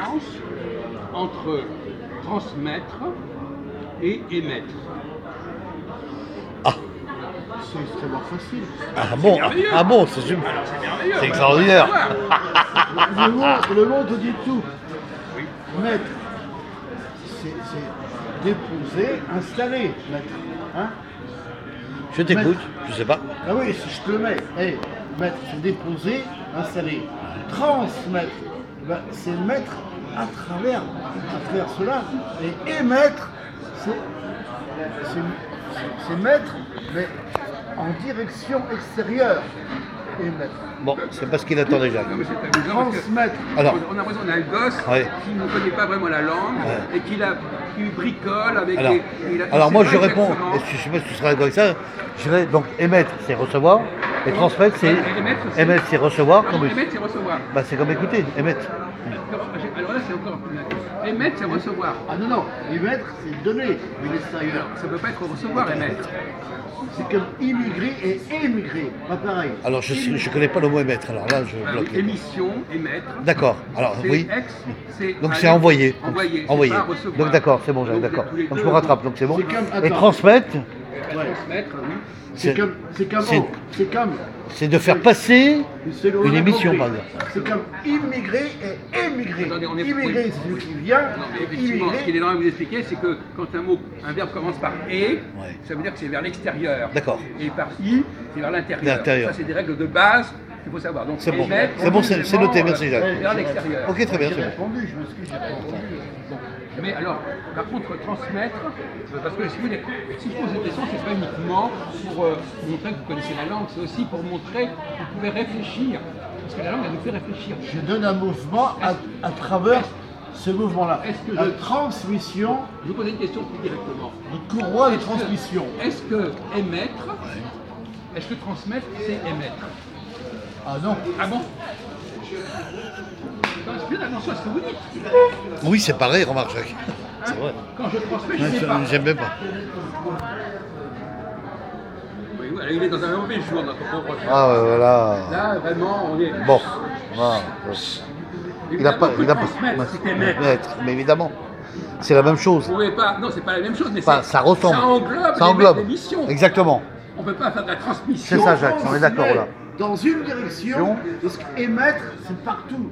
différence entre transmettre et émettre? Ah, C'est extrêmement facile. merveilleux. c'est Alors c'est merveilleux. C'est extraordinaire. Le mot te dit tout. Oui. Mettre, c'est déposer, installer. Mettre. Hein? Je t'écoute, je sais pas. Ah oui, si je te le mets. Hey, mettre, c'est déposer, installer. Transmettre, ben, c'est mettre à travers cela. Et émettre, c'est mettre, mais en direction extérieure. Émettre. Bon, c'est pas ce qu'il attend déjà. Non, mais c'est amusant parce que Transmettre. Alors, on a l'impression qu'on a un gosse Ouais. qui ne connaît pas vraiment la langue et qui bricole avec alors, des. alors moi sait je pas réponds, exactement. je sais pas si tu seras d'accord avec ça, je dirais donc émettre c'est recevoir, et transmettre c'est émettre c'est recevoir, Non, comme émettre, c'est recevoir. bah c'est comme écouter, émettre. Alors là, c'est encore plus. Émettre, c'est recevoir. Ah non, émettre, c'est donner de l'extérieur. Ça ne peut pas être recevoir, émettre. C'est comme immigrer et émigrer, pas pareil. Alors je connais pas le mot émettre, alors là je Ah, bloque. émission, émettre. D'accord, alors C'est oui. Donc c'est aller- envoyer. Envoyer. Envoyer. C'est pas recevoir. Donc d'accord, c'est bon, Donc, d'accord. tous les Donc je deux, me rattrape, donc c'est bon. C'est comme- Et attends. transmettre, Transmettre, oui. C'est comme, c'est- c'est comme, c'est de faire passer c'est le- une on a émission compris. par exemple. C'est comme immigrer et émigrer. Attendez, on est- Immigrer, oui. c'est celui qui vient. Non, mais effectivement, ce qu'il est dans à vous expliquer, c'est que quand un verbe commence par et, Ouais. ça veut dire que c'est vers l'extérieur. D'accord. Et par i, c'est vers l'intérieur. L'intérieur. Ça, c'est des règles de base qu'il faut savoir. Donc, C'est bon. émettre, C'est bon, c'est noté, merci Jacques. vers l'extérieur. Ok, très bien, J'ai c'est bon. répondu, je m'excuse, j'ai pas entendu. Bon. Mais alors, par contre, transmettre, parce que si vous voulez, si je pose une question, c'est pas uniquement pour montrer que vous connaissez la langue, c'est aussi pour montrer que vous pouvez réfléchir. Parce que la langue, elle nous fait réfléchir. Je donne un mouvement à travers ce mouvement-là. Est-ce que La je- transmission, Je vous pose une question plus directement. une courroie de Est-ce que- transmission. Est-ce que émettre, est-ce que transmettre, c'est émettre? Ah non. Ah bon? Faites attention à ce que vous dites. Oui, c'est pareil, remarque Jacques. C'est vrai. Quand je transmets, je Ouais, ne sais pas. J'aime même pas. Oui, voilà, il est dans un mauvais jour, notre pauvre. Ah ouais, voilà. Là, vraiment, on est. Bon, voilà. Il a pas, Évidemment, il a pas. transmettre, c'est émettre. Émettre, mais évidemment, c'est la même chose. Vous pouvez pas. Non, c'est pas la même chose, mais Enfin, ça ressemble. Ça englobe, Ça englobe. l'émission. Exactement. On peut pas faire de la transmission. C'est ça, Jacques. On est d'accord là. Dans une direction, parce qu'émettre, c'est partout.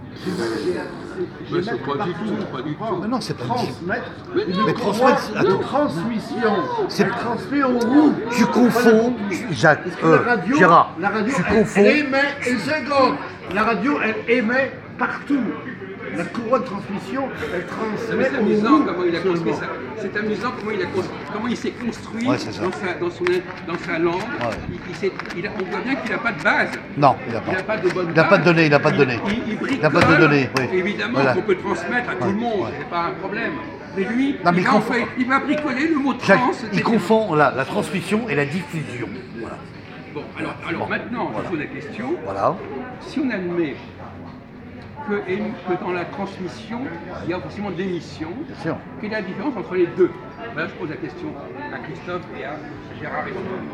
Mais c'est pas du tout, pas du tout. Mais non, c'est pas Transmettre, Mais une non, mais courroie transmettre, de attends. transmission. C'est- Elle transmet au roue. Tu confonds, Jacques, Parce que la radio, Gérard, la radio tu elle confonds. émet une seconde. La radio, elle émet partout. La courroie de transmission, elle Non, mais transmet c'est au amusant roue comment il a construit seulement. ça. C'est amusant comment il s'est construit Ouais, c'est ça. dans sa langue. On voit bien qu'il n'a pas de base. Non, il n'a Il n'a pas. pas de bonne Il n'a pas de base. données, il n'a pas de données. Il n'a pas de bricole. données, oui. Évidemment Voilà. qu'on peut transmettre à tout le monde, ouais. c'est pas un problème. Mais lui, Non, mais il va bricoler le mot Jacques, trans. il etc. confond la transmission et la diffusion. Voilà. Bon, alors maintenant, je pose la question. Voilà. Si on admet que dans la transmission, il y a forcément de l'émission, Bien sûr. quelle est la différence entre les deux? Là, je pose la question à Christophe et à Gérard.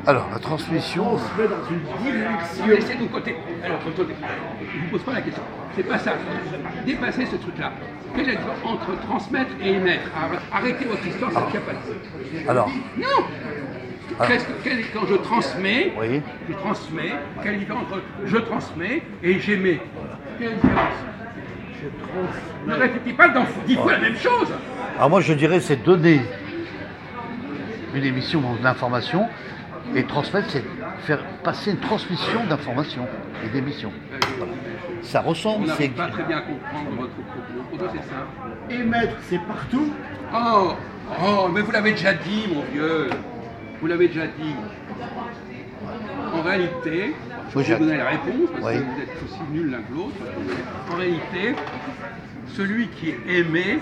Alors, la transmission. On se met dans une direction. Laissez de côté. Alors, attendez, je ne vous pose pas la question. C'est pas ça. Dépassez ce truc-là. Quelle est la différence entre transmettre et émettre? Arrêtez votre histoire, ça ne tient pas. Alors, Non. Quand je transmets, oui. je transmets, quelle est la différence entre je transmets et j'émets? Quelle est la différence? Ne répétez pas 10 fois la même chose. Alors moi, je dirais, c'est donner une émission d'information et transmettre, c'est faire passer une transmission d'information et d'émission. Voilà. Ça On ressemble, c'est. n'arrive pas très bien à comprendre votre propos. Pourtant, c'est simple. Émettre, c'est partout. Oh, mais vous l'avez déjà dit, mon vieux. Vous l'avez déjà dit. En réalité, je Oui, vais Jacques. vous donner la réponse, parce Oui. que vous êtes aussi nuls l'un que l'autre. En réalité, celui qui est aimé,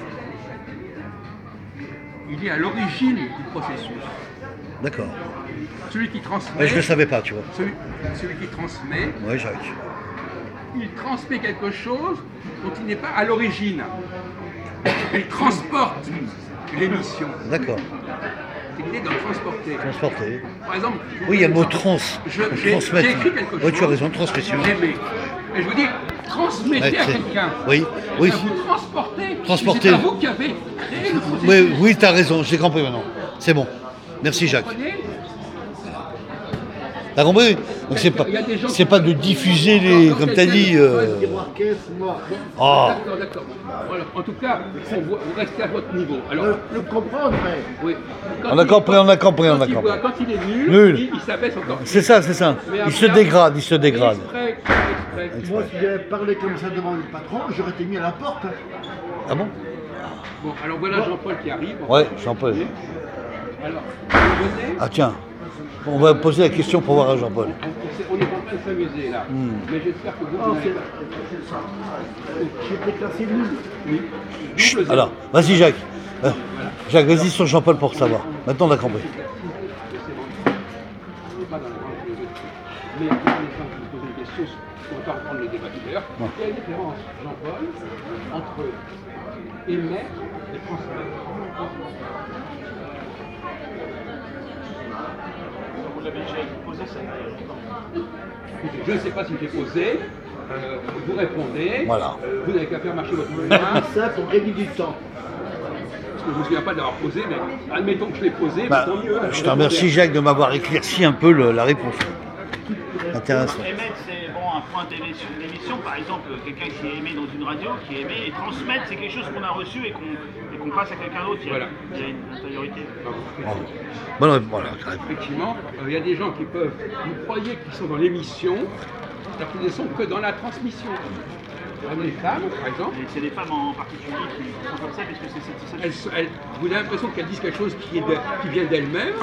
il est à l'origine du processus. D'accord. Celui qui transmet, Ouais, je ne le savais pas, tu vois. celui qui transmet, Oui, Jacques. il transmet quelque chose dont il n'est pas à l'origine. Il transporte l'émission. D'accord. C'est l'idée de le transporter. Transporter. Par exemple, Oui, il y a le mot trans. j'ai Transmettre. écrit quelque chose. Oui, tu as raison, transmission. J'aimais. Et je vous dis, transmettez Ouais, à c'est- quelqu'un. Oui. Oui. Vous transportez. Transporter. C'est pas vous qui avez créé le processus. Oui, tu as raison, j'ai compris maintenant. C'est bon. Merci Jacques. Comprenez? T'as compris? Donc c'est pas de diffuser les, comme tu as dit. Marquez, moi. Ah, D'accord, d'accord. Voilà. En tout cas, vous restez à votre niveau. Alors, Le comprendre, mais. oui. on a compris, on a compris, on a Quand compris. il est nul, Nul. il s'abaisse encore. C'est ça, c'est ça. Mais Il après, se dégrade, il se dégrade. Exprès. Moi, si j'avais parlé comme ça devant le patron, j'aurais été mis à la porte. Ah bon? Bon, alors voilà Jean-Paul qui arrive. Ouais, Jean-Paul. Alors, vous venez. Ah tiens, on va poser la question pour voir à Jean-Paul. On est en train de s'amuser là. Mais j'espère que vous n'avez pas. J'étais classé nul. Oui. Chut, Double zéro. alors, vas-y Jacques. Jacques, vas-y sur Jean-Paul pour savoir. Maintenant on a compris. Pas dans les grandes philosophies. Mais quand on est en train de vous poser une question, on va pas reprendre le débat tout à l'heure. Ouais. Quelle est la différence, Jean-Paul, entre émettre et transmettre? Vous l'avez déjà posé ça. Écoutez, je ne sais pas si je l'ai posé. Vous répondez. Voilà. Vous n'avez qu'à faire marcher votre main. Ça, pour gagner du temps. Parce que je ne me souviens pas d'avoir posé, mais admettons que je l'ai posé, Bah, tant mieux. je te remercie Jacques de m'avoir éclairci un peu la réponse. Intéressant. Émettre, c'est bon, un point d'émission, par exemple, quelqu'un qui émet dans une radio, qui émet, et transmettre, c'est quelque chose qu'on a reçu et qu'on passe à quelqu'un d'autre. Voilà. Il y a une intériorité. Bravo. Bonne réponse, voilà. Effectivement, il y a des gens qui peuvent, vous croyez qu'ils sont dans l'émission, alors qu'ils ne sont que dans la transmission. Les femmes, par exemple, Et c'est des femmes en particulier qui sont comme ça, parce que c'est ça. vous avez l'impression qu'elles disent quelque chose qui vient d'elles-mêmes,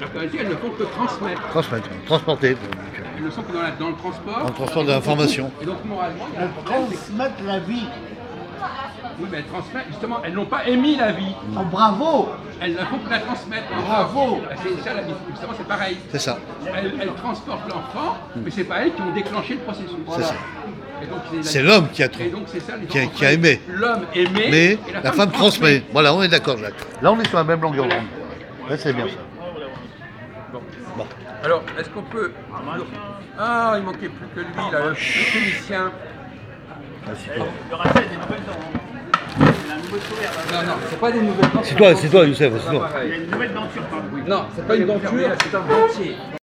alors qu'en réalité, elles ne font que transmettre. Transmettre, transporter. Elles ne sont que dans le transport. Dans le transport de l'information. Et donc, moralement, il y a un Elles problème. c'est que- transmettent la vie. Oui, mais elles transmettent, justement, elles n'ont pas émis la vie. Oh, bravo. Elles ne font que la transmettre. Bravo. C'est ça la vie. Justement, c'est pareil. C'est ça. Elles transportent l'enfant, mais c'est pas elles qui ont déclenché le processus. C'est ça. Et donc, C'est l'homme qui a Et donc c'est ça les qui a- gens qui a aimé. L'homme aimé, Mais et la femme transmet. Voilà, on est d'accord Jacques. Là on est sur la même longueur d'onde. Ouais, c'est bien ça. Bon. Alors, est-ce qu'on peut... Ah, il manquait plus que lui, là, le technicien. Le rappel des nouvelles dents. Il a un nouveau sourire. Là. Non, c'est pas des nouvelles dents. C'est toi, Youssef, c'est toi. Il a une nouvelle denture, pardon. Non, c'est pas une denture, c'est un dentier.